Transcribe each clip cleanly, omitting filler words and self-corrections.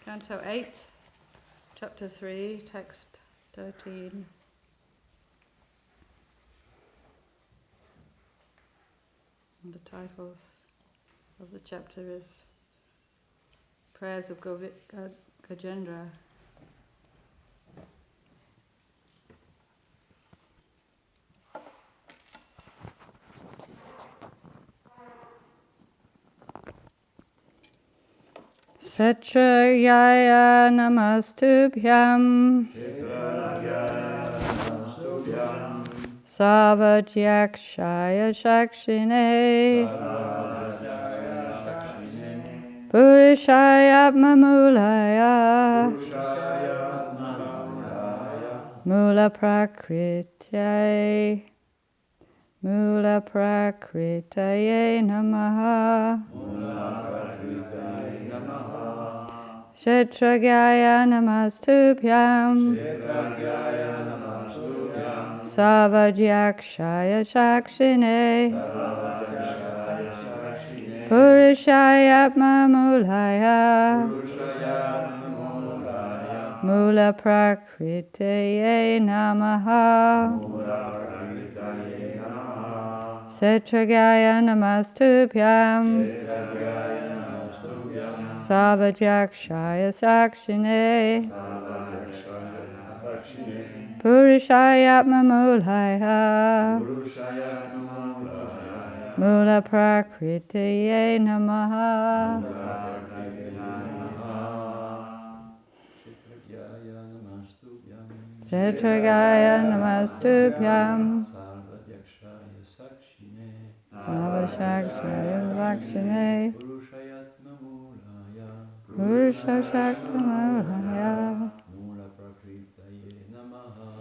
Canto 8, Chapter 3, Text 13. And the titles of the chapter is Prayers of Gajendra. Satrayaya namastubhyam Savajyakshaya Shakshine Purishaya Mamulaya Mula Prakritaye Namaha Kshetragaya namastubhyam Savajyakshaya Shakshine Purishaya Mamulaya Mula Prakritaye Namaha Kshetragaya namastubhyam Savajyakshaya Shakshine Purishaya Mamulaya Mula Prakritaye Namaha Kshetragaya namastubhyam Savajyakshaya Shakshine Purushashaktamulaya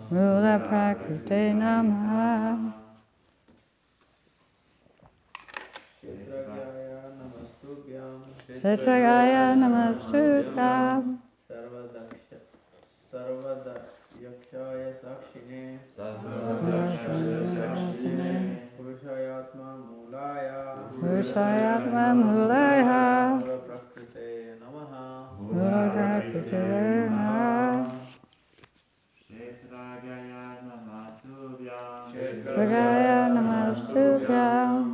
Mula Prakritaye Namaha Kshetragaya namastubhyam Sarvadakshaya Sakshine Purushayatma Mulaya Mula Prakritaye Namaha Mula Prakritaye Namaha Kshetragaya namastubhyam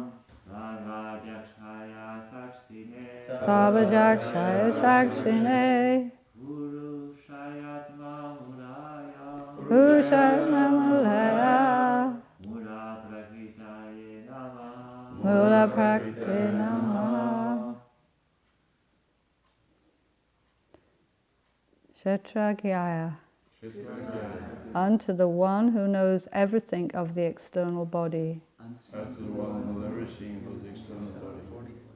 Savajyakshaya Shakshine Purushayatma Mulaya Mula Prakritaye Namaha Kshetragaya unto the one who knows everything of the external body.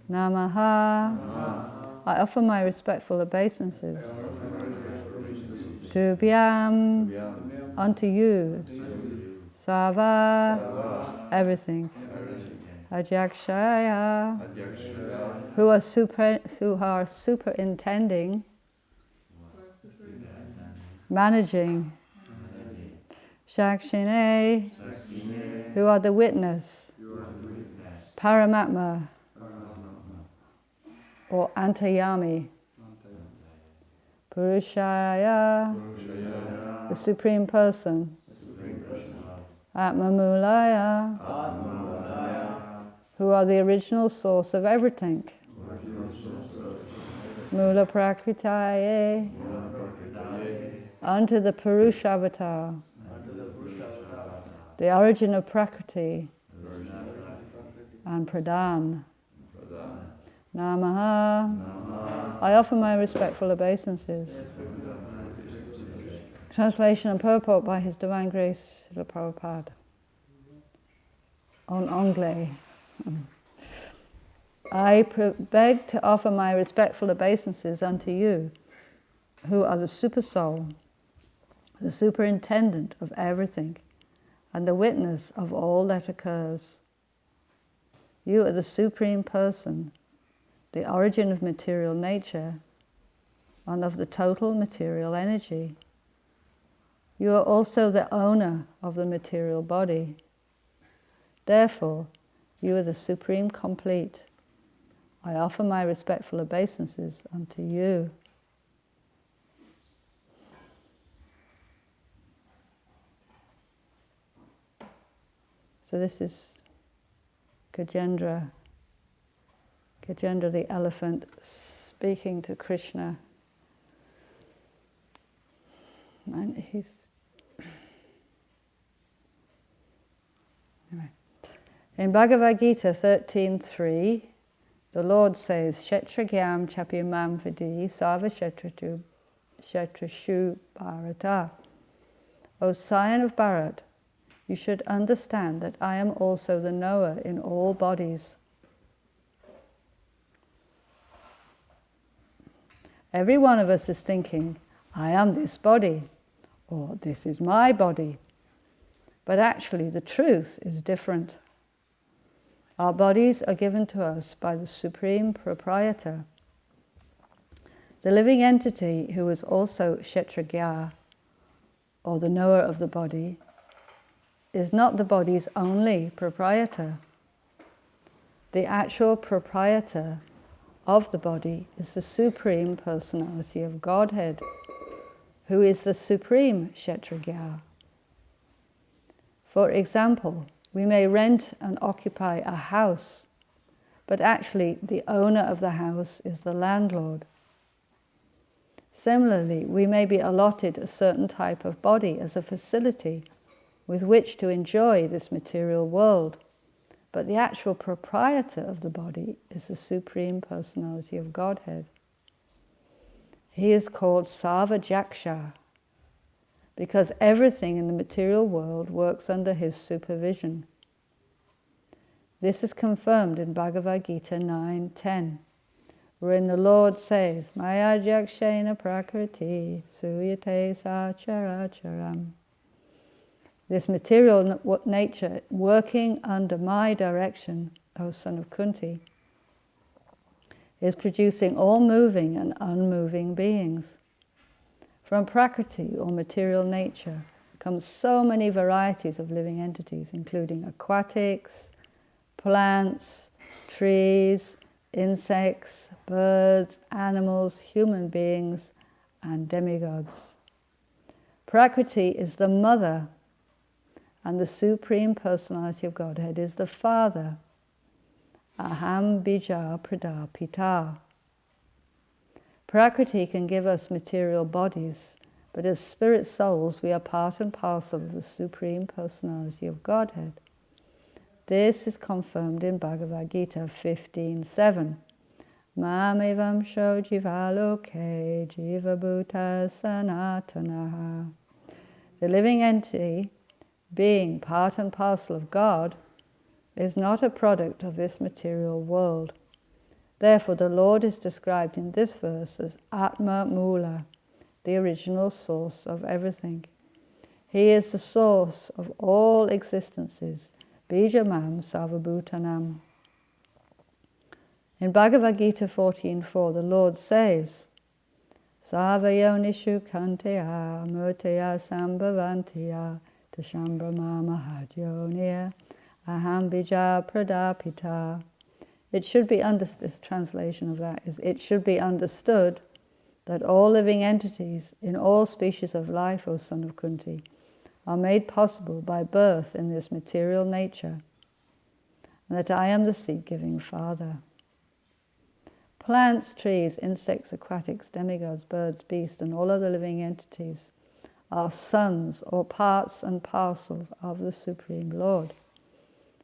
Namaha. I offer my respectful obeisances. Tubhyam. Unto you. Sava. Everything. Ajakshaya. Who are superintending, managing. Shakshine, who are the witness. Paramatma, or Antayami. Purushaya, the Supreme Person. Atmamulaya, who are the original source of everything. Mula Prakritaye, unto the Purushavatar, the origin of Prakriti, and Pradhan. Namaha. I offer my respectful obeisances. Translation and purport by His Divine Grace, Srila Prabhupada. En anglais. I beg to offer my respectful obeisances unto you, who are the Super Soul, the superintendent of everything, and the witness of all that occurs. You are the Supreme Person, the origin of material nature, and of the total material energy. You are also the owner of the material body. Therefore, you are the Supreme Complete. I offer my respectful obeisances unto you. So this is Gajendra the elephant speaking to Krishna. And he's... Anyway. In Bhagavad Gita 13.3, the Lord says, Kshetragyam chapimam vidi sarva kshetrashu bharata. O scion of Bharat, you should understand that I am also the knower in all bodies. Every one of us is thinking, I am this body, or this is my body. But actually the truth is different. Our bodies are given to us by the Supreme Proprietor. The living entity who is also Kshetragya, or the knower of the body, is not the body's only proprietor. The actual proprietor of the body is the Supreme Personality of Godhead, who is the Supreme Kshetragya. For example, we may rent and occupy a house, but actually the owner of the house is the landlord. Similarly, we may be allotted a certain type of body as a facility with which to enjoy this material world, but the actual proprietor of the body is the Supreme Personality of Godhead. He is called Sarvajaksha, because everything in the material world works under his supervision. This is confirmed in Bhagavad Gita 9.10, wherein the Lord says, Maya jakshena prakriti suyate sacharacharam. This material nature working under my direction, O son of Kunti, is producing all moving and unmoving beings. From Prakriti, or material nature, come so many varieties of living entities, including aquatics, plants, trees, insects, birds, animals, human beings, and demigods. Prakriti is the mother, and the Supreme Personality of Godhead is the father. Aham bija pradapita. Prakriti can give us material bodies, but as spirit souls we are part and parcel of the Supreme Personality of Godhead. This is confirmed in Bhagavad Gita 15.7. Mamavam sho jivaloke jivabhuta sanatanaha. The living entity, being part and parcel of God, is not a product of this material world. Therefore, the Lord is described in this verse as Atma Mula, the original source of everything. He is the source of all existences, Bijamam Sarvabhutanam. In Bhagavad Gita 14.4, the Lord says, Sarvayonishu kanteya murtaya sambhavantiya tashambhrama mahadyonia aham bija pradapita. It should be understood, this translation of that is, it should be understood that all living entities in all species of life, O son of Kunti, are made possible by birth in this material nature, and that I am the seed-giving Father. Plants, trees, insects, aquatics, demigods, birds, beasts, and all other living entities are sons or parts and parcels of the Supreme Lord.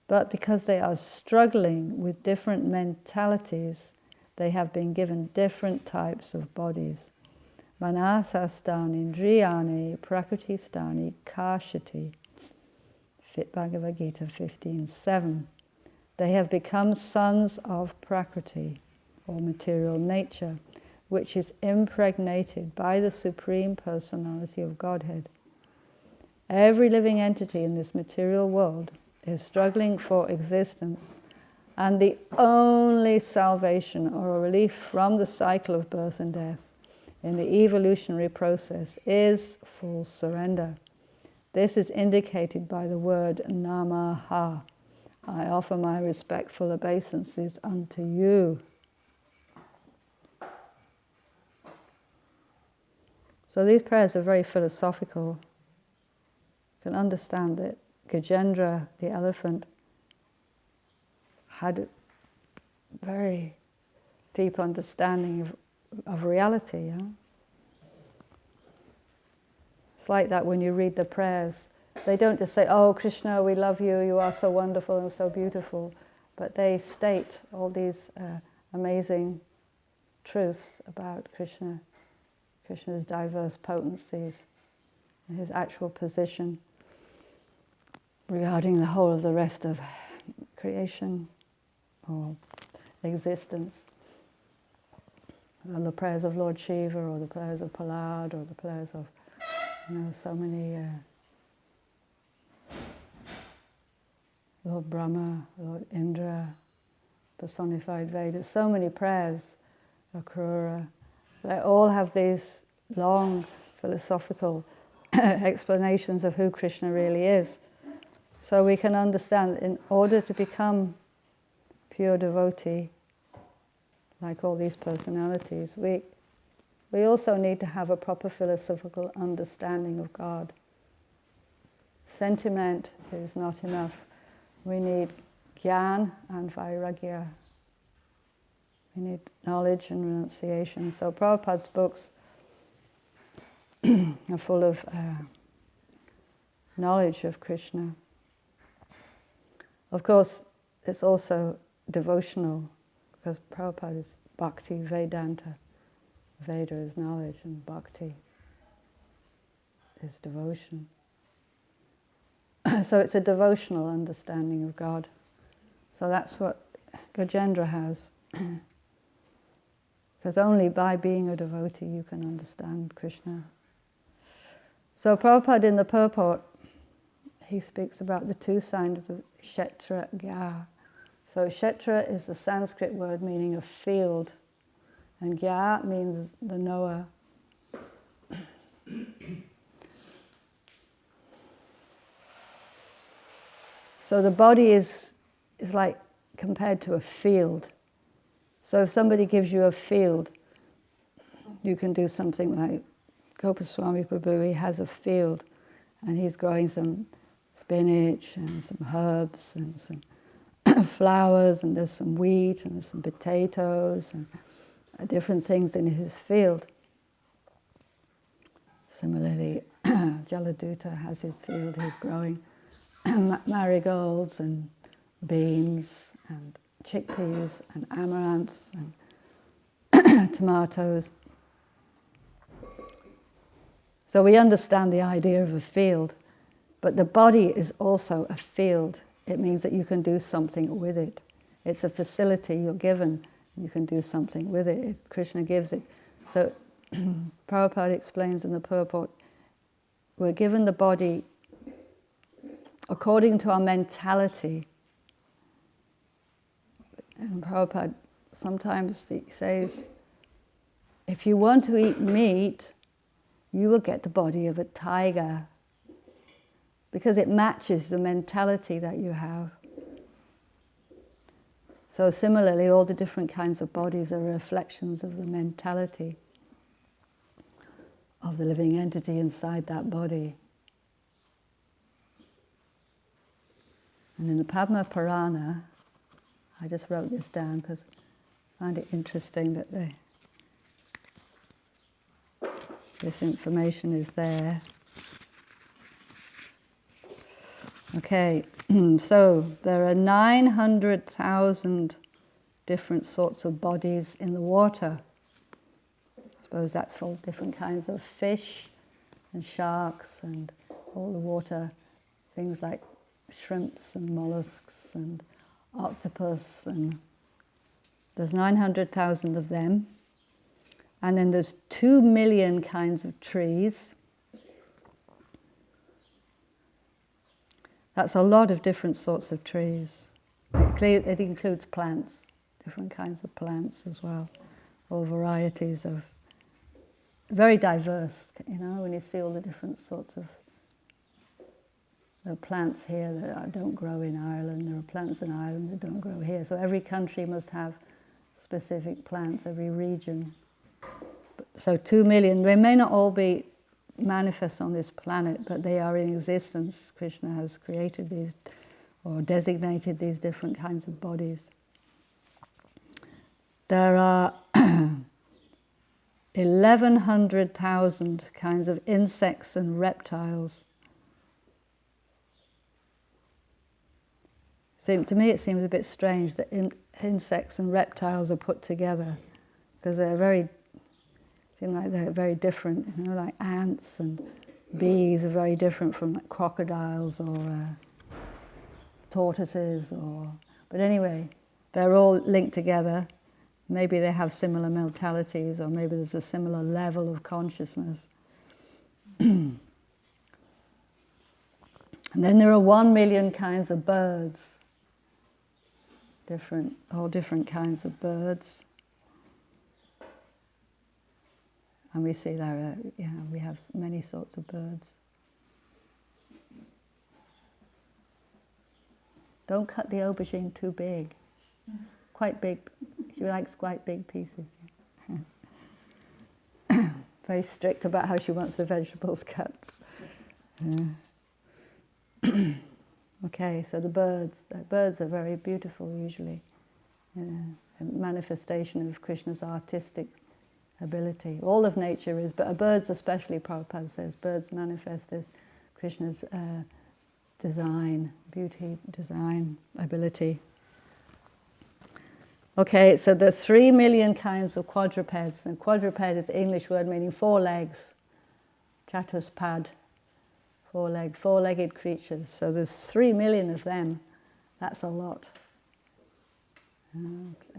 But because they are struggling with different mentalities, they have been given different types of bodies. Manasastani, Indriyani, Prakriti-stani, Kashati. Bhagavad Gita 15.7. They have become sons of Prakriti, or material nature, which is impregnated by the Supreme Personality of Godhead. Every living entity in this material world is struggling for existence, and the only salvation or relief from the cycle of birth and death in the evolutionary process is full surrender. This is indicated by the word Namaha. I offer my respectful obeisances unto you. So these prayers are very philosophical. You can understand it Gajendra, the elephant, had a very deep understanding of reality. Yeah? It's like that when you read the prayers. They don't just say, "Oh, Krishna, we love you, you are so wonderful and so beautiful," but they state all these amazing truths about Krishna, Krishna's diverse potencies, and his actual position regarding the whole of the rest of creation or existence. The prayers of Lord Shiva, or the prayers of Prahlad, or the prayers of, so many, Lord Brahma, Lord Indra, personified Vedas, so many prayers, Akrura. They all have these long philosophical explanations of who Krishna really is. So we can understand, in order to become pure devotee, like all these personalities, we also need to have a proper philosophical understanding of God. Sentiment is not enough. We need jnana and vairagya. We need knowledge and renunciation. So Prabhupada's books are full of knowledge of Krishna. Of course, it's also devotional, because Prabhupada is Bhakti Vedanta. Veda is knowledge and Bhakti is devotion. So it's a devotional understanding of God. So that's what Gajendra has. Because only by being a devotee you can understand Krishna. So Prabhupada in the purport, he speaks about the two signs of Kshetra Gya. So Kshetra is the Sanskrit word meaning a field, and Gya means the knower. So the body is like compared to a field. So if somebody gives you a field, you can do something like Gopaswami Prabhu, he has a field and he's growing some spinach and some herbs and some flowers, and there's some wheat and there's some potatoes and different things in his field. Similarly, Jaladuta has his field, he's growing marigolds and beans and chickpeas and amaranths and tomatoes. So we understand the idea of a field, but the body is also a field. It means that you can do something with it. It's a facility you're given, you can do something with it. Krishna gives it. So Prabhupada explains in the purport, we're given the body according to our mentality. And Prabhupada sometimes he says, if you want to eat meat, you will get the body of a tiger, because it matches the mentality that you have. So similarly, all the different kinds of bodies are reflections of the mentality of the living entity inside that body. And in the Padma Purana, I just wrote this down because I find it interesting that this information is there. Okay, so there are 900,000 different sorts of bodies in the water. I suppose that's all different kinds of fish and sharks and all the water, things like shrimps and mollusks and octopus, and there's 900,000 of them. And then there's 2 million kinds of trees. That's a lot of different sorts of trees. It includes plants, different kinds of plants as well, all varieties of, very diverse, when you see all the different sorts of, there are plants here that don't grow in Ireland, there are plants in Ireland that don't grow here. So every country must have specific plants, every region. So 2 million, they may not all be manifest on this planet, but they are in existence. Krishna has created these, or designated these different kinds of bodies. There are 1,100,000 kinds of insects and reptiles. So to me it seems a bit strange that insects and reptiles are put together, because seem like they're very different, you know, like ants and bees are very different from like crocodiles or tortoises, but anyway, they're all linked together. Maybe they have similar mentalities, or maybe there's a similar level of consciousness. And then there are 1 million kinds of birds, all different kinds of birds. And we see there, we have many sorts of birds. Don't cut the aubergine too big. Quite big. She likes quite big pieces. Very strict about how she wants the vegetables cut. Okay, so the birds are very beautiful usually. A manifestation of Krishna's artistic ability. All of nature is, but birds especially, Prabhupada says, birds manifest as Krishna's design, beauty, design, ability. Okay, so there's 3 million kinds of quadrupeds. And quadruped is an English word meaning 4 legs. Chatuspad, 4-legged creatures. So there's 3 million of them. That's a lot.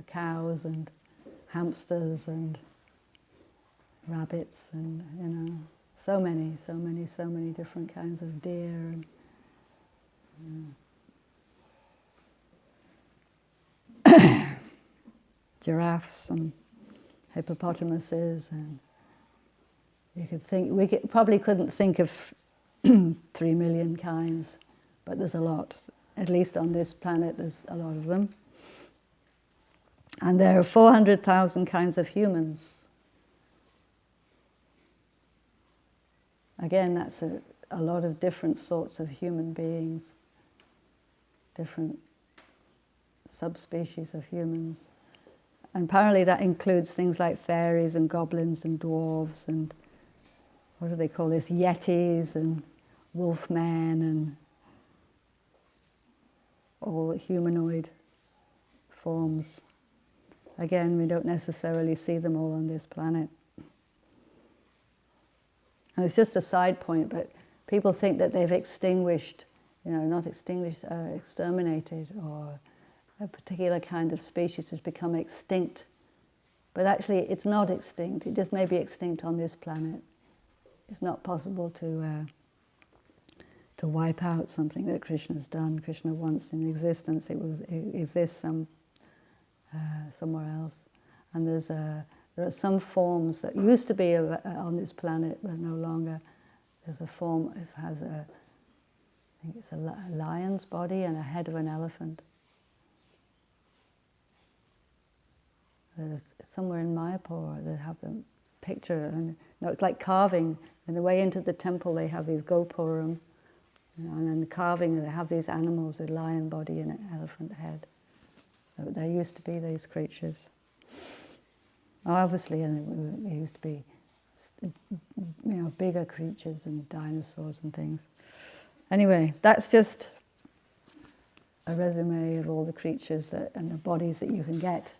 Cows and hamsters and rabbits and, so many different kinds of deer and giraffes and hippopotamuses, and we probably couldn't think of 3 million kinds, but there's a lot. At least on this planet there's a lot of them. And there are 400,000 kinds of humans. Again, that's a lot of different sorts of human beings, different subspecies of humans. And apparently that includes things like fairies and goblins and dwarves and, what do they call this, yetis and wolfmen and all humanoid forms. Again, we don't necessarily see them all on this planet. And it's just a side point, but people think that they've extinguished, not extinguished, exterminated, or a particular kind of species has become extinct. But actually it's not extinct, it just may be extinct on this planet. It's not possible to wipe out something that Krishna's done. Krishna wants in existence, it exists somewhere else. And there are some forms that used to be on this planet, but no longer. There's a form, I think it's a lion's body and a head of an elephant. There's somewhere in Mayapur they have the picture, and it's like carving. And the way into the temple they have these gopuram, and then the carving they have these animals, a lion body and an elephant head. So there used to be these creatures. Obviously, there used to be, bigger creatures and dinosaurs and things. Anyway, that's just a resume of all the creatures and the bodies that you can get.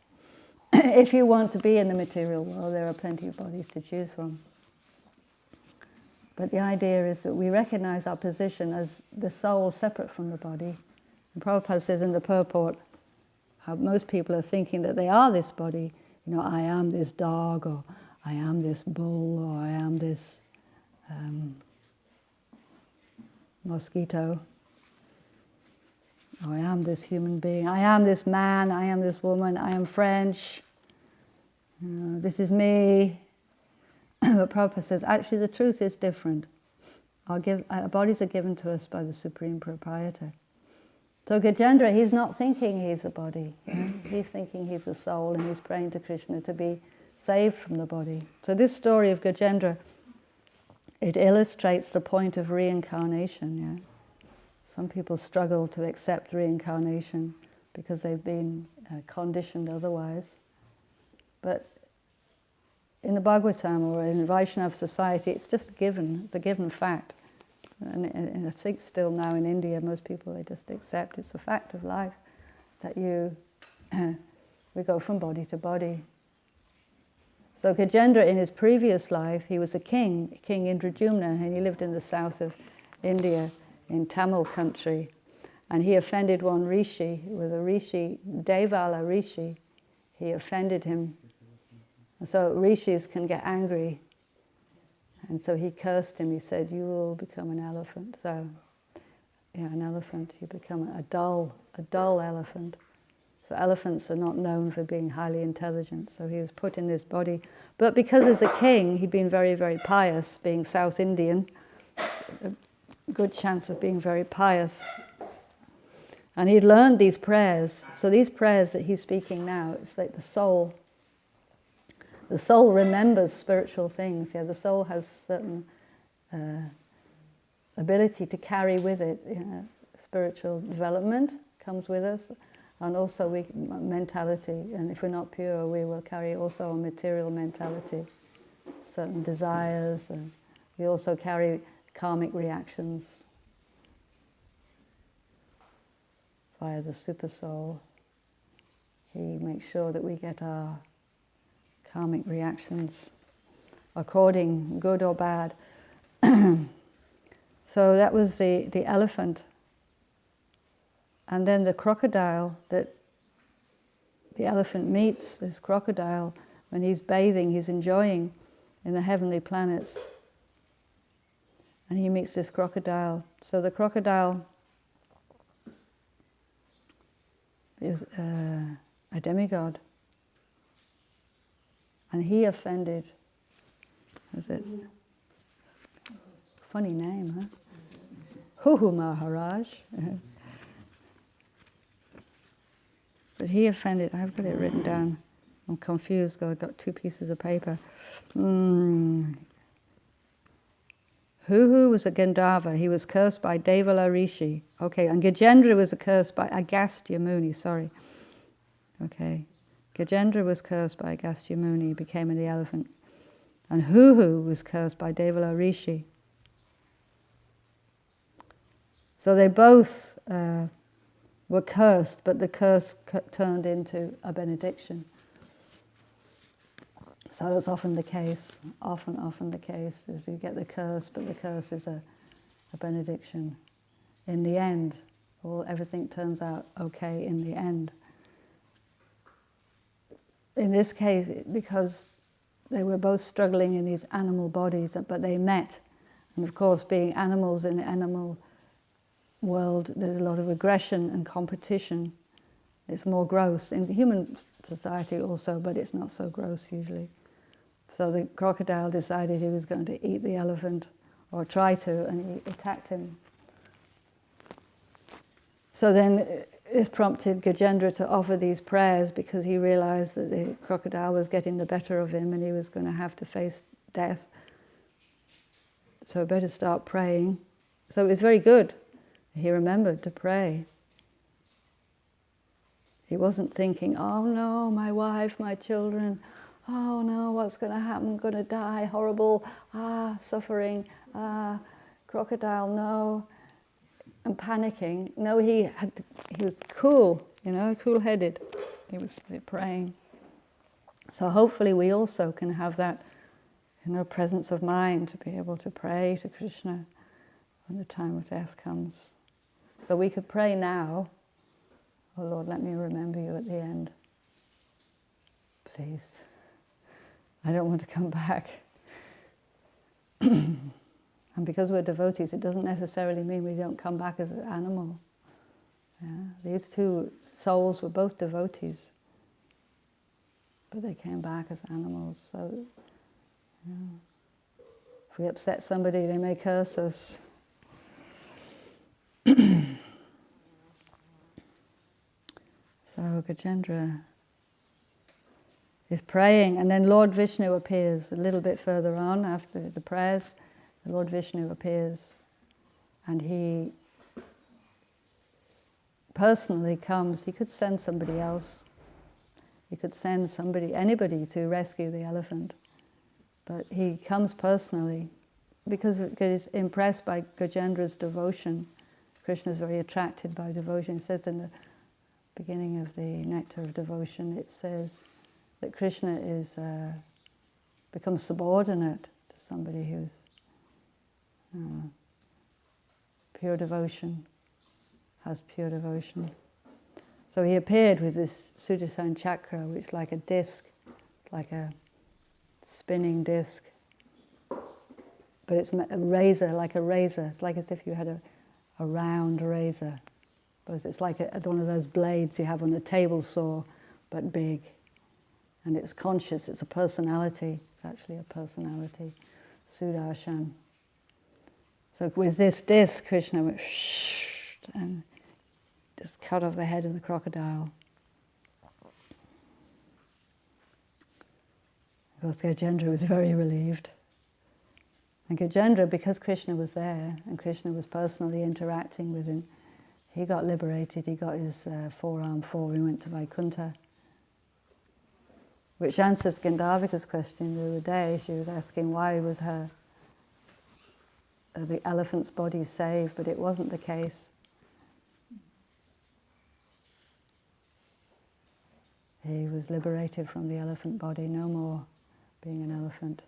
If you want to be in the material world, there are plenty of bodies to choose from. But the idea is that we recognize our position as the soul separate from the body. And Prabhupada says in the purport how most people are thinking that they are this body. I am this dog, or I am this bull, or I am this mosquito, or I am this human being, I am this man, I am this woman, I am French, this is me. But Prabhupada says, actually the truth is different. Our bodies are given to us by the Supreme Proprietor. So Gajendra, he's not thinking he's a body. He's thinking he's a soul, and he's praying to Krishna to be saved from the body. So this story of Gajendra it illustrates the point of reincarnation. Yeah, some people struggle to accept reincarnation because they've been conditioned otherwise. But in the Bhagavatam or in Vaishnava society, it's just a given. It's a given fact. And I think still now in India, most people, they just accept it's a fact of life that we go from body to body. So Gajendra, in his previous life, he was a king, King Indradyumna, and he lived in the south of India, in Tamil country. And he offended one rishi, who was a rishi, Devala rishi. He offended him. And so rishis can get angry. And so he cursed him. He said, "You will become an elephant." So, yeah, an elephant. You become a dull elephant. So elephants are not known for being highly intelligent. So he was put in this body. But because as a king, he'd been very, very pious, being South Indian, a good chance of being very pious. And he'd learned these prayers. So these prayers that he's speaking now, it's like the soul. The soul remembers spiritual things. Yeah, the soul has certain ability to carry with it, spiritual development comes with us, and also mentality. And if we're not pure, we will carry also a material mentality, certain desires, and we also carry karmic reactions via the super soul. He makes sure that we get our karmic reactions according, good or bad. So that was the elephant. And then the crocodile that the elephant meets, this crocodile, when he's bathing, he's enjoying in the heavenly planets. And he meets this crocodile. So the crocodile is a demigod. And he offended, is it? Funny name, huh? Huhu Maharaj. But he offended, I've got it written down. I'm confused, I've got two pieces of paper. Huhu was a Gandharva. He was cursed by Devala Rishi. Okay, and Gajendra was cursed by Agastya Muni, sorry. Okay. Gajendra was cursed by Agastya Muni, he became the elephant. And Huhu was cursed by Devala Rishi. So they both were cursed, but the curse turned into a benediction. So that's often the case, often the case, is you get the curse, but the curse is a benediction. In the end, everything turns out okay in the end. In this case, because they were both struggling in these animal bodies, but they met. And of course, being animals in the animal world, there's a lot of aggression and competition. It's more gross. In the human society also, but it's not so gross usually. So the crocodile decided he was going to eat the elephant, or try to, and he attacked him. So then this prompted Gajendra to offer these prayers because he realized that the crocodile was getting the better of him and he was going to have to face death. So better start praying. So it was very good. He remembered to pray. He wasn't thinking, "Oh no, my wife, my children, oh no, what's going to happen? I'm going to die, horrible, suffering, crocodile, no." And panicking. No, he was cool, cool-headed. He was praying. So hopefully we also can have that, presence of mind to be able to pray to Krishna when the time of death comes. So we could pray now, "Oh Lord, let me remember you at the end. Please. I don't want to come back." And because we're devotees, it doesn't necessarily mean we don't come back as an animal. Yeah? These two souls were both devotees, but they came back as animals. So, if we upset somebody, they may curse us. So Gajendra is praying, and then Lord Vishnu appears a little bit further on after the prayers. the Lord Vishnu appears, and he personally comes. He could send somebody else. He could send anybody to rescue the elephant. But he comes personally because he's impressed by Gajendra's devotion. Krishna is very attracted by devotion. It says in the beginning of the Nectar of Devotion, it says that Krishna becomes subordinate to somebody who's pure devotion, has pure devotion. So he appeared with this Sudarshan chakra, which is like a disc, like a spinning disc. But it's a razor, like a razor. It's like as if you had a round razor. But it's like one of those blades you have on a table saw, but big. And it's conscious, it's a personality. It's actually a personality. Sudarshan. So with this disc, Krishna went shh, and just cut off the head of the crocodile. Of course, Gajendra was very relieved. And Gajendra, because Krishna was there, and Krishna was personally interacting with him, he got liberated. He got his forearm fall. He went to Vaikuntha. Which answers Gandharvika's question the other day. She was asking why was the elephant's body saved, but it wasn't the case. He was liberated from the elephant body, no more being an elephant.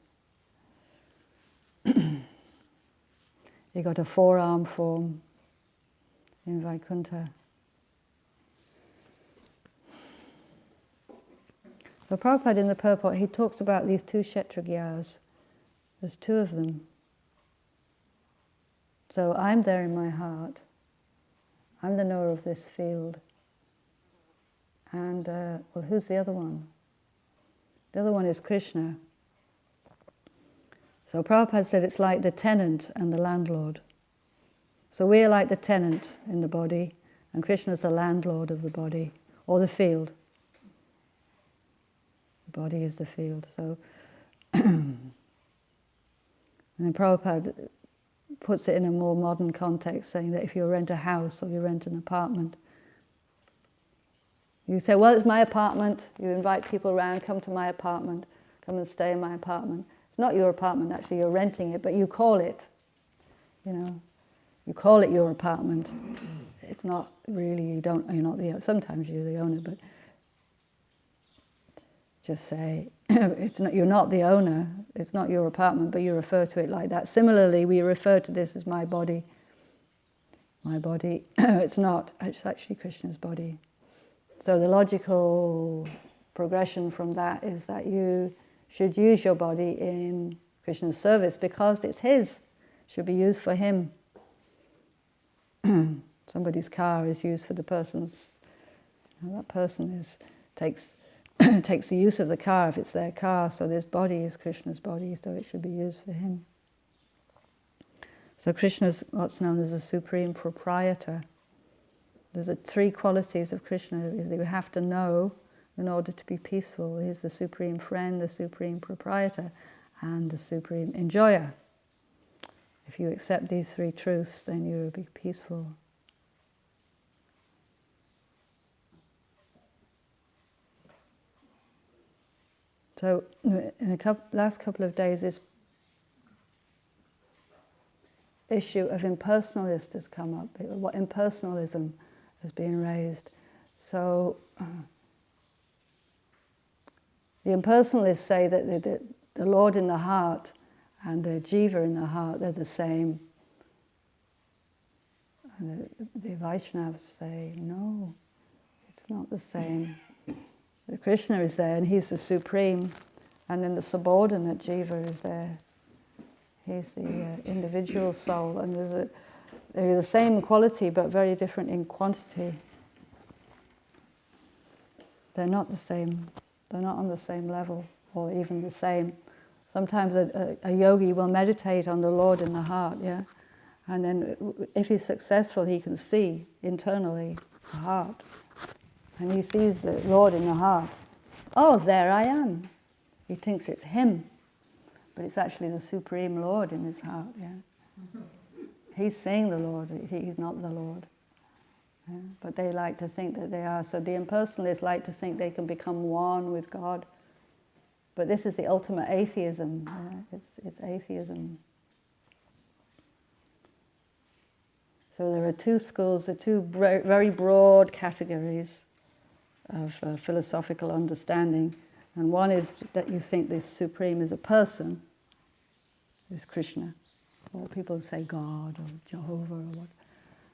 He got a forearm form in Vaikuntha. So Prabhupada in the purport, he talks about these two Kshetragiyas. There's two of them. So I'm there in my heart. I'm the knower of this field. And, well, who's the other one? The other one is Krishna. So Prabhupada said it's like the tenant and the landlord. So we are like the tenant in the body, and Krishna's the landlord of the body, or the field. The body is the field. So, and then Prabhupada puts it in a more modern context, saying that if you rent a house or you rent an apartment, you say, well, it's my apartment. You invite people around, come to my apartment, come and stay in my apartment. It's not your apartment, actually, you're renting it, but you call it, you call it your apartment. It's not really, you're not the, sometimes you're the owner, but just say, you're not the owner, it's not your apartment, but you refer to it like that. Similarly, we refer to this as my body. My body, it's not, it's actually Krishna's body. So the logical progression from that is that you should use your body in Krishna's service because it's his, should be used for him. Somebody's car is used for the person's, that person takes the use of the car if it's their car, so this body is Krishna's body, so it should be used for him. So Krishna's what's known as a supreme proprietor. There's three qualities of Krishna that you have to know in order to be peaceful. He's the supreme friend, the supreme proprietor, and the supreme enjoyer. If you accept these three truths, then you will be peaceful. So in the last couple of days, this issue of impersonalist has come up. What impersonalism has been raised. So the impersonalists say that the Lord in the heart and the Jiva in the heart, they're the same. And the Vaishnavas say, no, it's not the same. The Krishna is there and he's the supreme, and then the subordinate Jiva is there. He's the individual soul, and they're the same quality but very different in quantity. They're not the same. They're not on the same level or even the same. Sometimes a yogi will meditate on the Lord in the heart, yeah? And then if he's successful, he can see internally the heart. And he sees the Lord in the heart. Oh, there I am. He thinks it's him. but it's actually the Supreme Lord in his heart. Yeah, he's seeing the Lord. He's not the Lord. Yeah? But they like to think that they are. So the impersonalists like to think they can become one with God. But this is the ultimate atheism. It's atheism. So there are two schools, the two very broad categories of philosophical understanding. And one is that you think this Supreme is a person, is Krishna. Or people say God or Jehovah or what.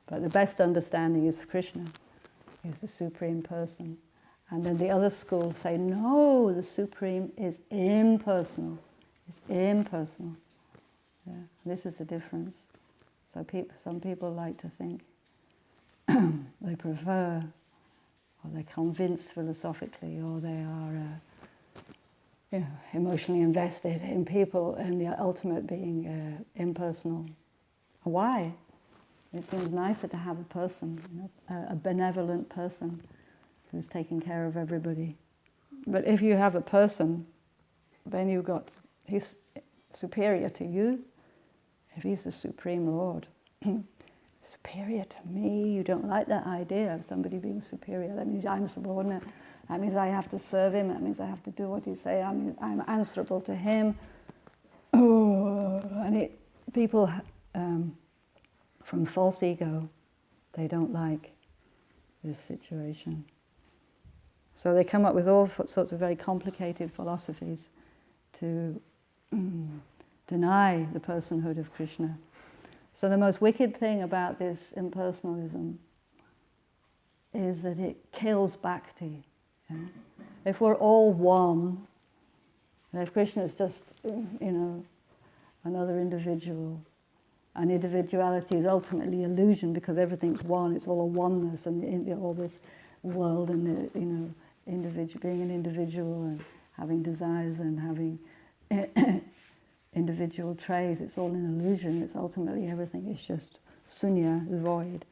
But the best understanding is Krishna, is the Supreme Person. And then the other schools say, no, the Supreme is impersonal. It's impersonal. Yeah. This is the difference. So some people like to think they prefer, or they're convinced philosophically, or they are emotionally invested in people and the ultimate being impersonal. Why? It seems nicer to have a person, a benevolent person who's taking care of everybody. But if you have a person, then he's superior to you. If he's the Supreme Lord, superior to me, you don't like that idea of somebody being superior. That means I'm subordinate. That means I have to serve him. That means I have to do what he says. I'm answerable to him. And people from false ego, they don't like this situation. So they come up with all sorts of very complicated philosophies to deny the personhood of Krishna. So the most wicked thing about this impersonalism is that it kills bhakti. Yeah? If we're all one, and if Krishna is just, another individual, and individuality is ultimately illusion because everything's one, it's all a oneness, and all this world and being an individual and having desires and having individual traits, it's all an illusion. It's ultimately everything is just sunya, void.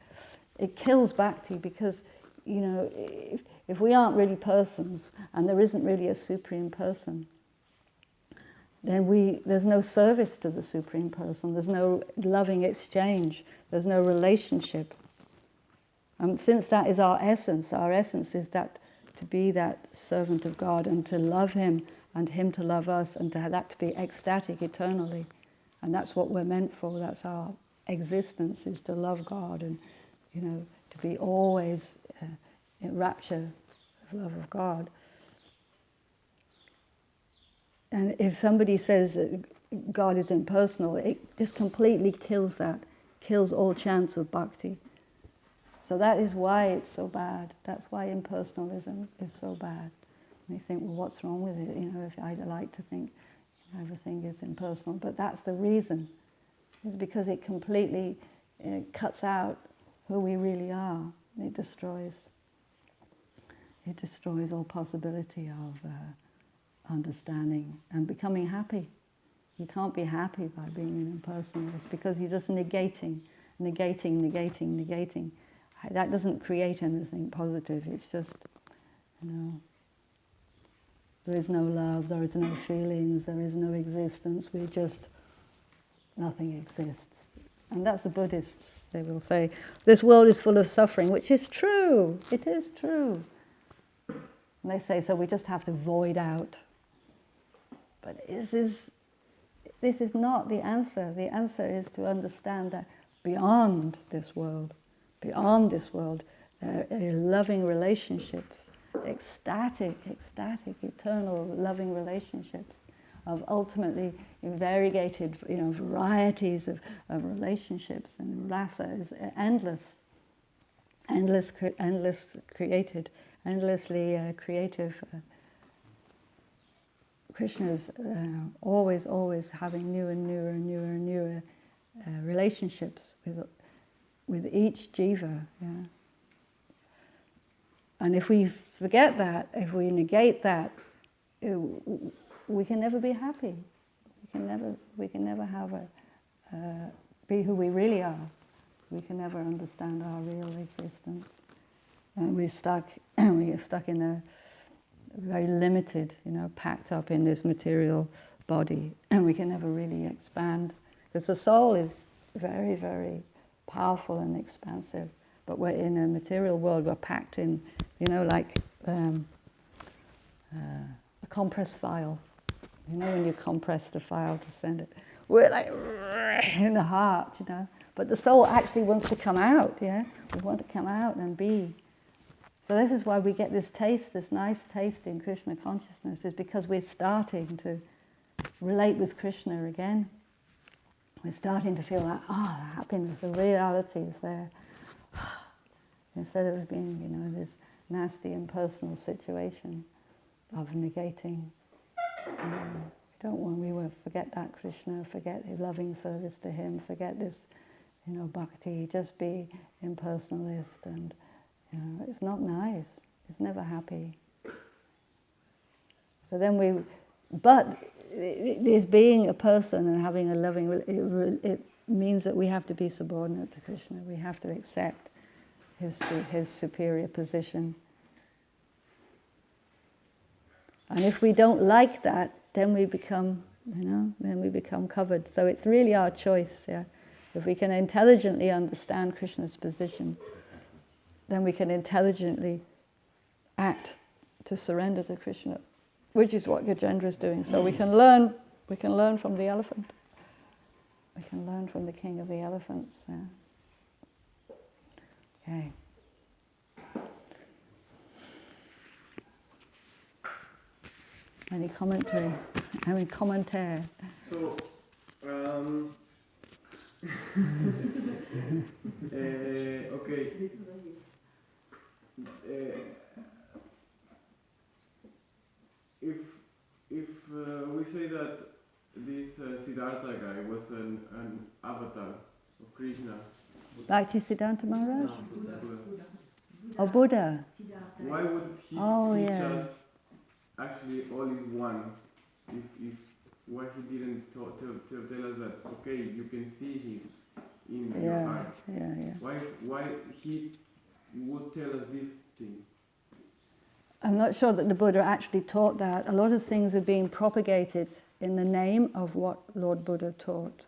It kills bhakti because, if we aren't really persons and there isn't really a Supreme Person, then there's no service to the Supreme Person, there's no loving exchange, there's no relationship. And since that is our essence is that to be that servant of God and to love Him and Him to love us and that to be ecstatic eternally. And that's what we're meant for, that's our existence, is to love God and, to be always in rapture of love of God. And if somebody says that God is impersonal, it just completely kills all chance of bhakti. So that is why it's so bad. That's why impersonalism is so bad. And you think, well, what's wrong with it? If I like to think everything is impersonal. But that's the reason. It's because it completely cuts out who we really are. It destroys all possibility of understanding and becoming happy. You can't be happy by being an impersonalist because you're just negating. That doesn't create anything positive. It's just, there is no love, there is no feelings, there is no existence. Nothing exists. And that's the Buddhists. They will say, this world is full of suffering, which is true. It is true. And they say, so we just have to void out. But this is not the answer. The answer is to understand that beyond this world, there are loving relationships, ecstatic, eternal loving relationships of ultimately variegated, varieties of relationships, and rasa is endlessly creative. Krishna is always having newer and newer relationships with each jiva. Yeah? And if we forget that, if we negate that, we can never be happy. We can never have be who we really are. We can never understand our real existence. And we are stuck in a very limited, packed up in this material body, and we can never really expand, because the soul is very, very powerful and expansive, but we're in a material world, we're packed in, like a compressed file. When you compress the file to send it, we're like in the heart, but the soul actually wants to come out, we want to come out and be. So this is why we get this taste, this nice taste in Krishna consciousness, is because we're starting to relate with Krishna again. We're starting to feel that, the happiness, the reality is there. Instead of being, this nasty impersonal situation of negating. We will forget that Krishna, forget his loving service to him, forget this, bhakti, just be impersonalist, and it's not nice. It's never happy. So then but this being a person and having a loving, it means that we have to be subordinate to Krishna. We have to accept his superior position. And if we don't like that, then we become, covered. So it's really our choice, If we can intelligently understand Krishna's position, then we can intelligently act to surrender to Krishna, which is what Gajendra is doing. So we can learn from the elephant. We can learn from the king of the elephants. Okay. Any commentary? Commentaire. So, okay. If we say that this Siddhartha guy was an avatar of Krishna, Bhaktisiddhanta Maharaj? Buddha. Buddha. Why would he teach us actually all is one? If why he didn't tell us that you can see him in your heart? Why he would tell us this thing? I'm not sure that the Buddha actually taught that. A lot of things are being propagated in the name of what Lord Buddha taught.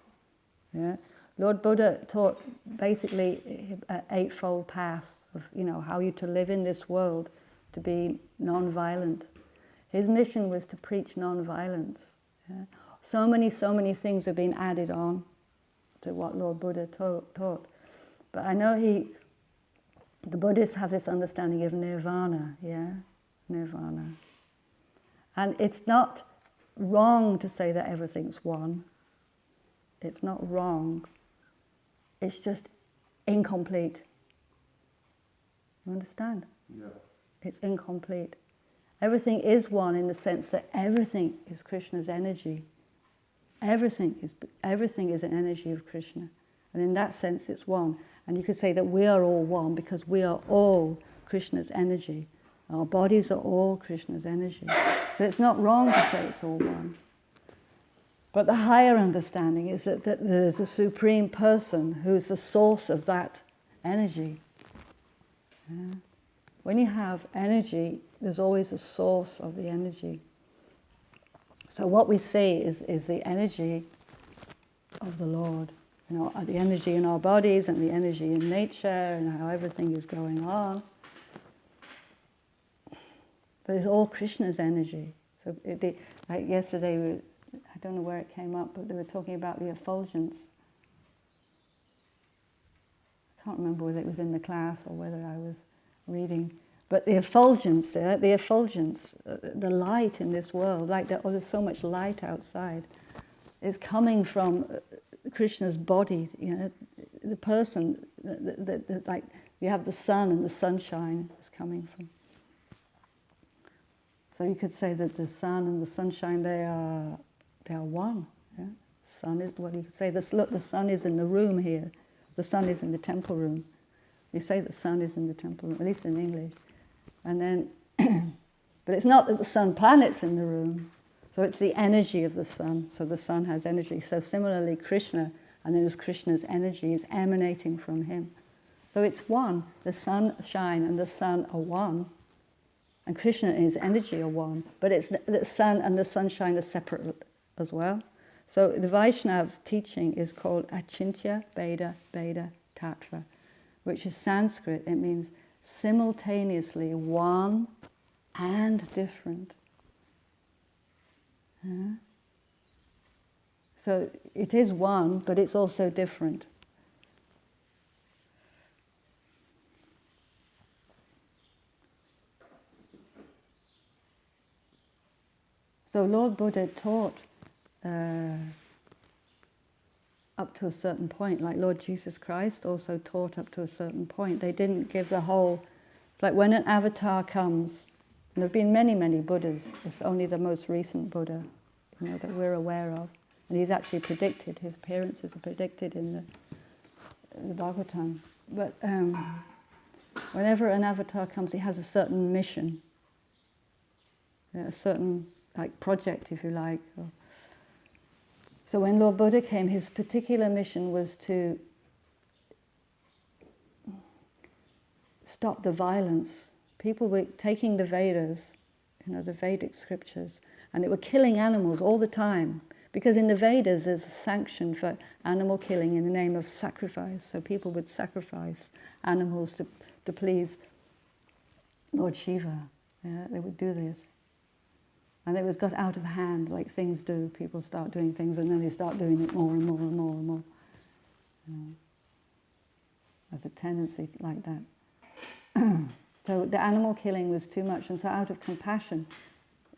Lord Buddha taught basically an eightfold path of how you to live in this world, to be non-violent. His mission was to preach non-violence. So many things have been added on to what Lord Buddha taught. But I know the Buddhists have this understanding of nirvana, nirvana. And it's not wrong to say that everything's one. It's not wrong. It's just incomplete. You understand? Yeah. It's incomplete. Everything is one in the sense that everything is Krishna's energy. Everything is an energy of Krishna. And in that sense it's one. And you could say that we are all one because we are all Krishna's energy. Our bodies are all Krishna's energy. So it's not wrong to say it's all one. But the higher understanding is that there's a supreme person who's the source of that energy. When you have energy, there's always a source of the energy. So what we see is the energy of the Lord. The energy in our bodies and the energy in nature and how everything is going on. But it's all Krishna's energy. So like yesterday, I don't know where it came up, but they were talking about the effulgence. I can't remember whether it was in the class or whether I was reading. But the effulgence, the light in this world, there's so much light outside, is coming from Krishna's body. The person, like you have the sun and the sunshine is coming from. So you could say that the sun and the sunshine, they are one. Yeah? Sun is, well, you could say this. Look, the sun is in the room here. The sun is in the temple room. You say the sun is in the temple room, at least in English. And then, but it's not that the sun planet's in the room. So it's the energy of the sun. So the sun has energy. So similarly, Krishna, and then there's Krishna's energy is emanating from him. So it's one. The sunshine and the sun are one. And Krishna and his energy are one. But it's the sun and the sunshine are separate as well. So the Vaishnav teaching is called Achintya Bheda Bheda Tattva, which is Sanskrit. It means simultaneously one and different. So it is one, but it's also different. So Lord Buddha taught up to a certain point, like Lord Jesus Christ also taught up to a certain point. They didn't give the whole... It's like when an avatar comes, and there have been many, many Buddhas, it's only the most recent Buddha, that we're aware of. And he's actually predicted, his appearances are predicted in the Bhagavatam. But whenever an avatar comes, he has a certain mission, a certain project, if you like. So when Lord Buddha came, his particular mission was to stop the violence. People were taking the Vedas, the Vedic scriptures, and they were killing animals all the time. Because in the Vedas there's a sanction for animal killing in the name of sacrifice. So people would sacrifice animals to please Lord Shiva. Yeah, they would do this. And it was got out of hand, like things do. People start doing things and then they start doing it more and more and more and more. There's a tendency like that. So the animal killing was too much, and so out of compassion,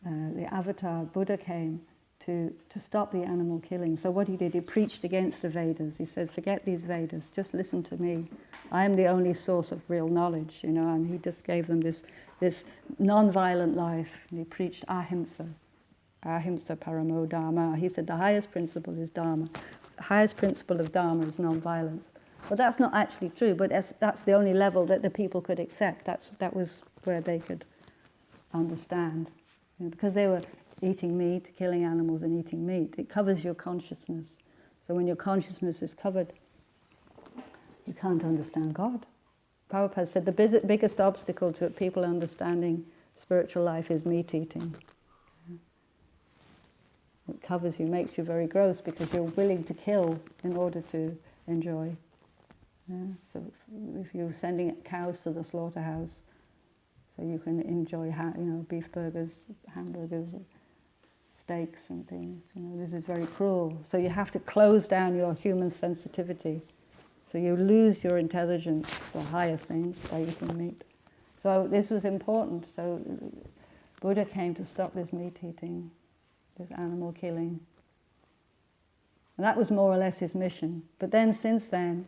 the avatar Buddha came to stop the animal killing. So what he did, he preached against the Vedas. He said, forget these Vedas, just listen to me. I am the only source of real knowledge, and he just gave them this non-violent life. And he preached ahimsa, ahimsa paramo dharma. He said the highest principle is dharma. The highest principle of dharma is non-violence. Well, that's not actually true, but that's the only level that the people could accept. That was where they could understand. Because they were eating meat, killing animals and eating meat. It covers your consciousness. So when your consciousness is covered, you can't understand God. Prabhupada said the biggest obstacle to people understanding spiritual life is meat eating. It covers you, makes you very gross because you're willing to kill in order to enjoy. So if you're sending cows to the slaughterhouse, so you can enjoy beef burgers, hamburgers, steaks and things. This is very cruel. So you have to close down your human sensitivity. So you lose your intelligence for higher things by eating meat. So this was important. So Buddha came to stop this meat eating, this animal killing. And that was more or less his mission. But then since then,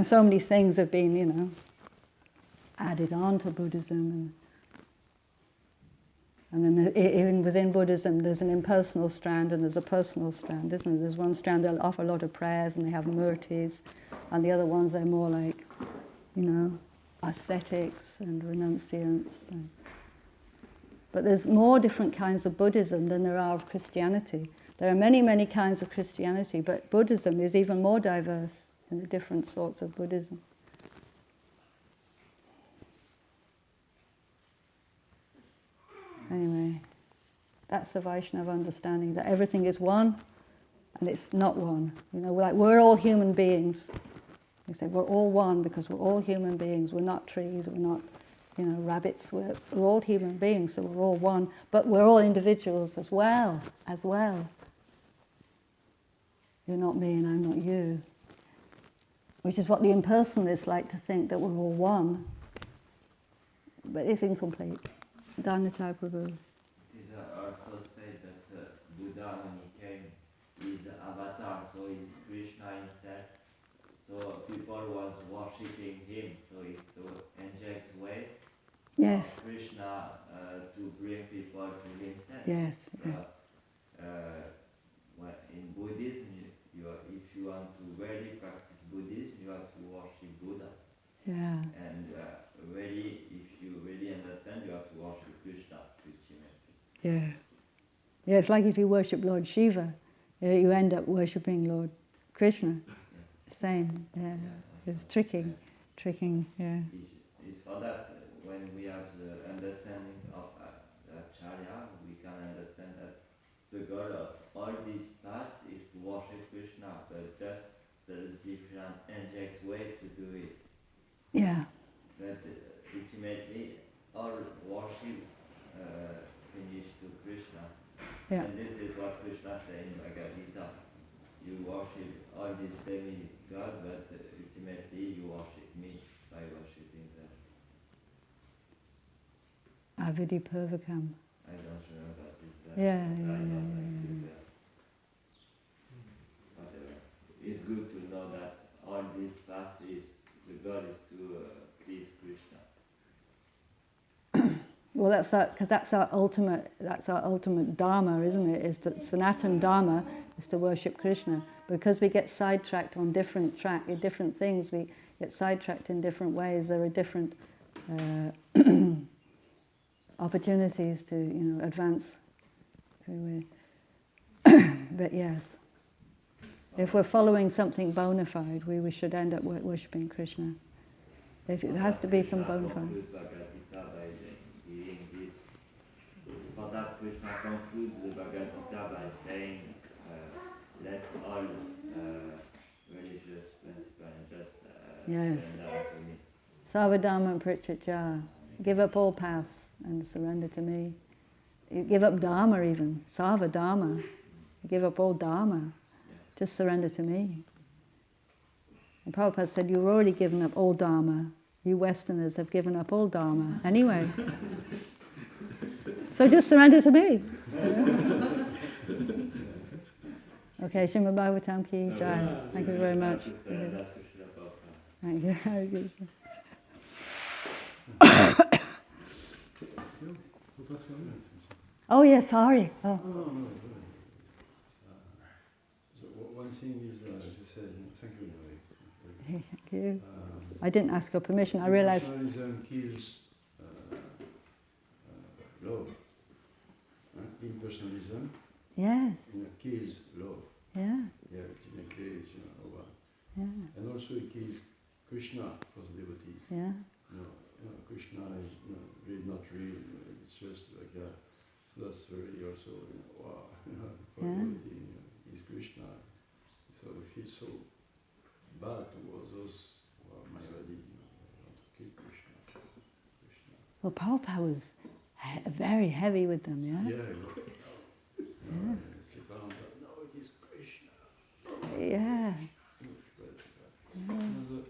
so many things have been, added on to Buddhism. And then even within Buddhism, there's an impersonal strand and there's a personal strand, isn't there? There's one strand that offer a lot of prayers and they have murtis, and the other ones, they're more like, ascetics and renunciants. But there's more different kinds of Buddhism than there are of Christianity. There are many, many kinds of Christianity, but Buddhism is even more diverse in the different sorts of Buddhism. Anyway, that's the Vaishnava understanding, that everything is one and it's not one. We're all human beings. We say we're all one because we're all human beings. We're not trees, we're not, rabbits. We're all human beings, so we're all one. But we're all individuals as well. You're not me and I'm not you. Which is what the impersonalists like to think, that we're all one. But it's incomplete. Dhanata Prabhu. It is also said that Buddha, when he came, is avatar, so he's Krishna himself. So people was worshipping him, so it's an indirect way Yes. of Krishna to bring people to himself. Yes. In Buddhism, if you want to really practice Buddhism, you have to worship Buddha. Yeah. And if you really understand, you have to worship Krishna, ultimately. Yeah. Yeah, it's like if you worship Lord Shiva, you end up worshipping Lord Krishna. Same, yeah. It's tricking, yeah. It's for that when we have the understanding of Acharya, we can understand that the God of all this path is to worship Krishna, but just there's different indirect way to do it. Yeah. But ultimately, all worship finish to Krishna. Yeah. And this is what Krishna said in Bhagavad Gita. You worship all these demigods, but ultimately you worship me by worshipping them. Avidi Purvakam. I don't remember this verse. Yeah. Whatever. It's good to know that all this path is, the goal is to please Krishna. Well, because that's our ultimate dharma, isn't it? Is that Sanatana Dharma is to worship Krishna. Because we get sidetracked on different things, we get sidetracked in different ways. There are different opportunities to, advance. But yes, if we're following something bona fide, we should end up worshipping Krishna. If it has to be some bona fide. For that, Krishna concludes the Bhagavad Gita by saying, let all religious principles just surrender to me. Sarvadharma prityaja. Give up all paths and surrender to me. You give up dharma even. Sarvadharma. You give up all dharma. Just surrender to me. And Prabhupada said, you've already given up all dharma. You Westerners have given up all dharma. Anyway. So just surrender to me. Okay, Srimad Bhagavatam ki jai. Thank you very much. Thank you. Oh yeah, sorry. Oh. No. So one thing is, as you said, thank you. Thank you. I didn't ask your permission. I realized. Impersonalism kills love. Impersonalism. Yes. Kills love. Yeah. Yeah, ultimately, over. Yeah. And also it kills Krishna for the devotees. Yeah. Krishna is really not real. It's just like that. So that's really also wow. For devotee, is Krishna. So we feel so bad towards those who are Mayavadi, want to kill Krishna. Well, Prabhupada was very heavy with them, yeah? Yeah. No, it is Krishna. Yeah. Another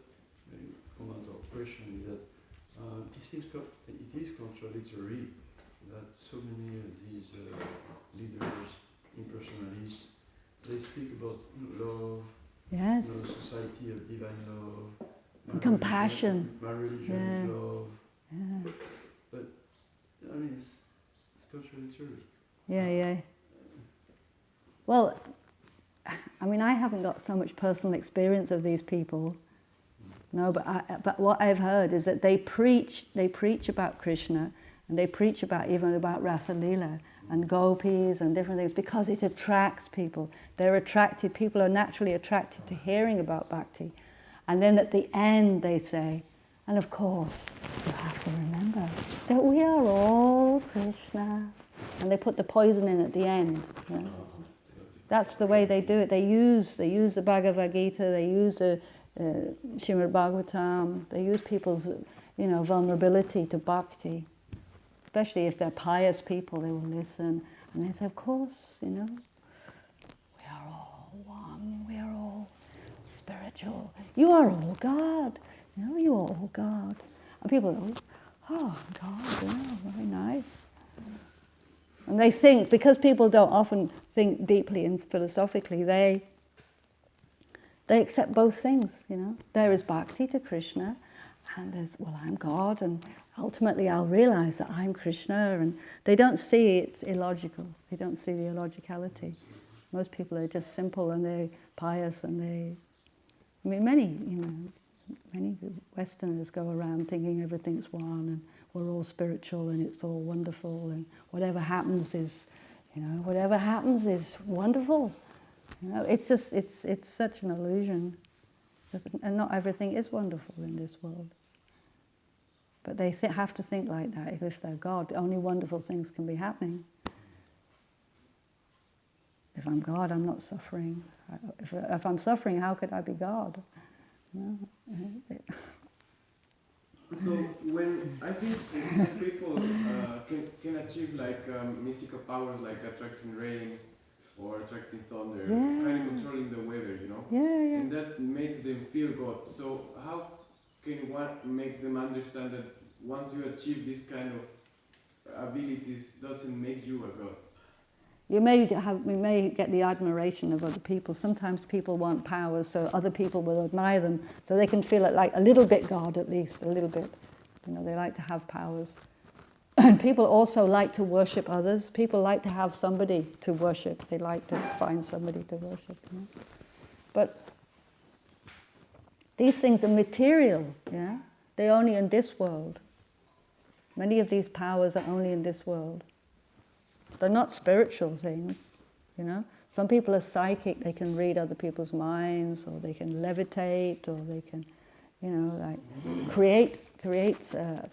comment or question is that it is contradictory that so many of these leaders, impersonalists, they speak about love, Yes. Society of divine love, Compassion. My religion is love. Yeah. But I mean, it's contradictory. Yeah. Well, I mean, I haven't got so much personal experience of these people. No, but what I've heard is that they preach about Krishna, and they preach even about Rasa Leela and gopis and different things because it attracts people. People are naturally attracted to hearing about bhakti. And then at the end they say, and of course, you have to remember that we are all Krishna. And they put the poison in at the end. Yeah? That's the way they do it. They use the Bhagavad Gita, they use the Srimad Bhagavatam, they use people's vulnerability to bhakti. Especially if they're pious people, they will listen. And they say, of course, we are all one, we are all spiritual. You are all God. You are all God. And people go, oh, God, very nice. And they think, because people don't often think deeply and philosophically, they accept both things, There is bhakti to Krishna, and there's, I'm God, and ultimately I'll realize that I'm Krishna, and they don't see it's illogical. They don't see the illogicality. Most people are just simple and they're pious, and many Westerners go around thinking everything's one, and we're all spiritual, and it's all wonderful, and whatever happens is wonderful. It's just, it's such an illusion. And not everything is wonderful in this world. But they have to think like that. If they're God, only wonderful things can be happening. If I'm God, I'm not suffering. If I'm suffering, how could I be God? No. So when I think some people can achieve like mystical powers like attracting rain or attracting thunder, kind of controlling the weather, you know? Yeah. And that makes them feel God. So how can one make them understand that once you achieve this kind of abilities doesn't make you a God? You may get the admiration of other people. Sometimes people want powers, so other people will admire them, so they can feel it like a little bit God, at least a little bit. You know, they like to have powers. And people also like to worship others. People like to have somebody to worship. They like to find somebody to worship. You know? But these things are material, yeah? They're only in this world. Many of these powers are only in this world. They're not spiritual things, you know. Some people are psychic, they can read other people's minds, or they can levitate, or they can, you know, like create a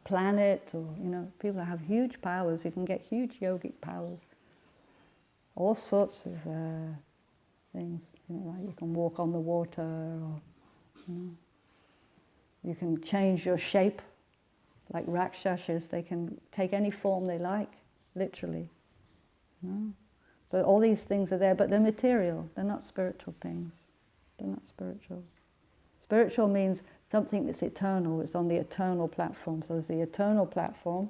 planet, or, you know, people have huge powers. You can get huge yogic powers. All sorts of things, you know, like you can walk on the water, or, you know, you can change your shape, like rakshasas. They can take any form they like. Literally. No? So all these things are there, but they're material. They're not spiritual things. They're not spiritual. Spiritual means something that's eternal. It's on the eternal platform. So there's the eternal platform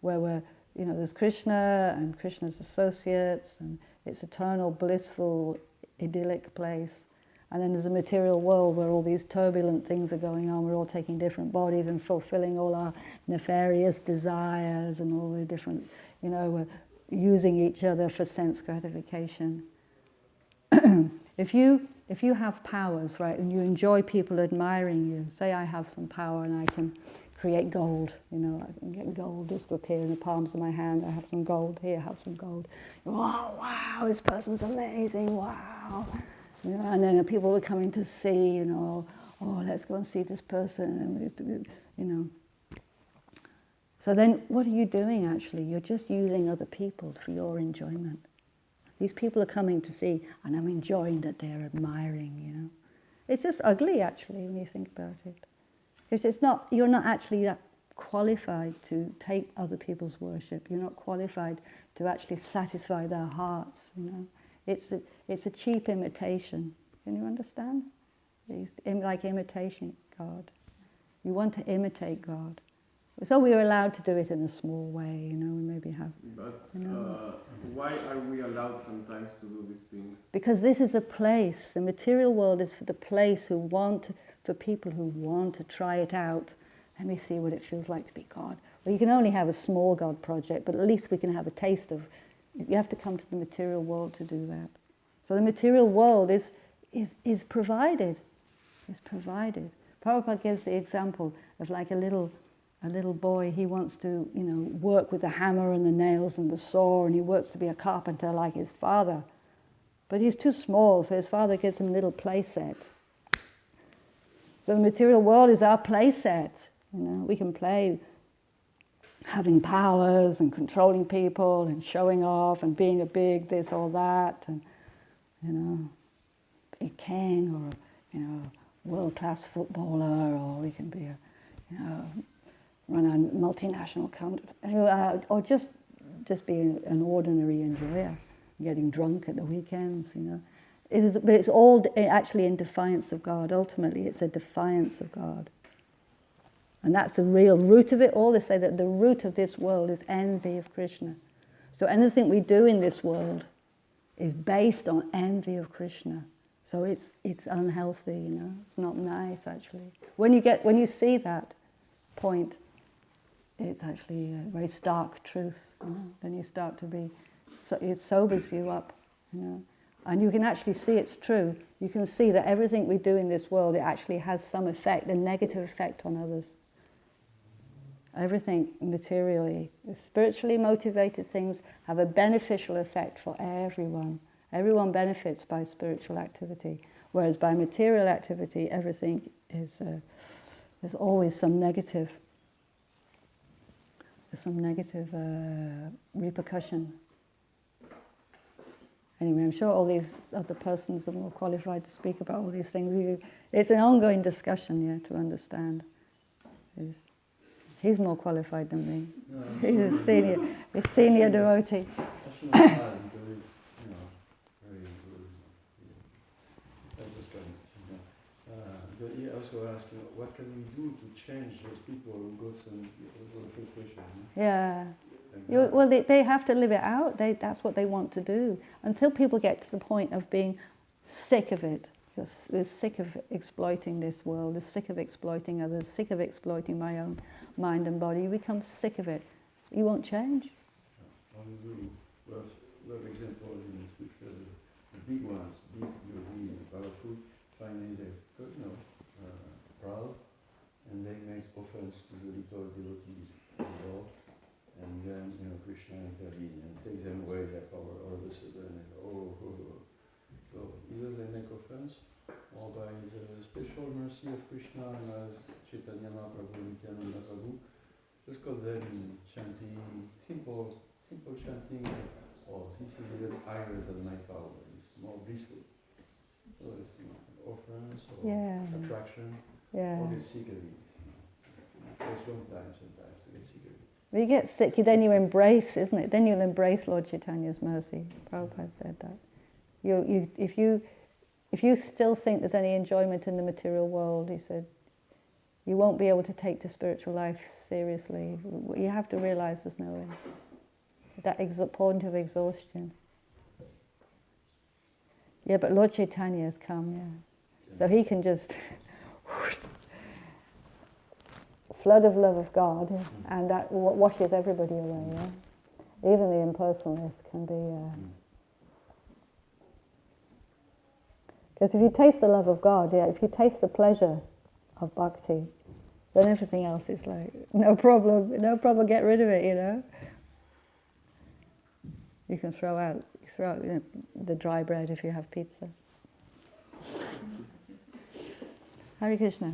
where we're, you know, there's Krishna and Krishna's associates, and it's eternal, blissful, idyllic place. And then there's a material world where all these turbulent things are going on. We're all taking different bodies and fulfilling all our nefarious desires and all the different, you know, we're using each other for sense gratification. If you have powers, right, and you enjoy people admiring you, say I have some power and I can create gold, you know, I can get gold just to appear in the palms of my hand. I have some gold here, have some gold. Oh, wow, this person's amazing, wow. You know, and then people were coming to see, you know, oh, let's go and see this person, and you know. So then what are you doing actually? You're just using other people for your enjoyment. These people are coming to see, and I'm enjoying that they're admiring, you know. It's just ugly actually when you think about it. Because it's not, you're not actually that qualified to take other people's worship. You're not qualified to actually satisfy their hearts, you know. It's a cheap imitation. Can you understand? It's like imitation God. You want to imitate God. So we are allowed to do it in a small way, you know, we maybe have... But you know, why are we allowed sometimes to do these things? because this is a place, the material world is for the place for people who want to try it out. Let me see what it feels like to be God. Well, you can only have a small God project, but at least we can have a taste of... You have to come to the material world to do that. So the material world is provided. Is provided. Prabhupada gives the example of like a little boy. He wants to, you know, work with the hammer and the nails and the saw, and he works to be a carpenter like his father. But he's too small, so his father gives him a little play set. So the material world is our play set. You know, we can play having powers and controlling people and showing off and being a big this or that, and, you know, be a king or, you know, world-class footballer, or we can be a, you know, run a multinational company, or just be an ordinary enjoyer, getting drunk at the weekends, you know. But it's all actually in defiance of God. Ultimately, it's a defiance of God. And that's the real root of it all. They say that the root of this world is envy of Krishna. So anything we do in this world is based on envy of Krishna. So it's unhealthy, you know. It's not nice, actually. When you see that point, it's actually a very stark truth, you know. Then you start to be, it sobers you up, you know. And you can actually see it's true. You can see that everything we do in this world, it actually has some effect, a negative effect on others. Everything materially, spiritually motivated things have a beneficial effect for everyone. Everyone benefits by spiritual activity, whereas by material activity, everything is, there's always some negative. There's some negative repercussion. Anyway, I'm sure all these other persons are more qualified to speak about all these things. It's an ongoing discussion, yeah, to understand. He's more qualified than me. No, He's a senior devotee. I shouldn't add because it's, very good. I just got it. But he also asked, what can we do to change those people who got some frustration? Yeah. Like Well, they have to live it out. That's what they want to do. Until people get to the point of being sick of it, they're sick of exploiting this world, they're sick of exploiting others, sick of exploiting my own mind and body. You become sick of it. You won't change. How do you do? We have examples in the scripture, the big ones, big, really powerful, finally they're proud, and they make offense to the little devotees involved. And then, Krishna intervenes and takes them away their power all of a sudden. And So either they make offense, or by the special mercy of Krishna, and as Chaitanya Mahaprabhu, Nityananda Prabhu, just got them chanting, simple chanting, this is even higher than my power, it's more blissful. So it's offense or attraction, or get sick of it. It takes a long time sometimes to get sick of it. When you get sick, then you embrace, isn't it? Then you'll embrace Lord Chaitanya's mercy. Prabhupada said that. If you still think there's any enjoyment in the material world, he said, you won't be able to take the spiritual life seriously. You have to realize there's no end. That point of exhaustion. Yeah, but Lord Chaitanya has come, yeah. So he can just flood of love of God, and that washes everybody away, yeah? Even the impersonalist can be... Because if you taste the love of God, if you taste the pleasure of bhakti, then everything else is like, no problem, get rid of it, You can throw out the dry bread if you have pizza. Hare Krishna.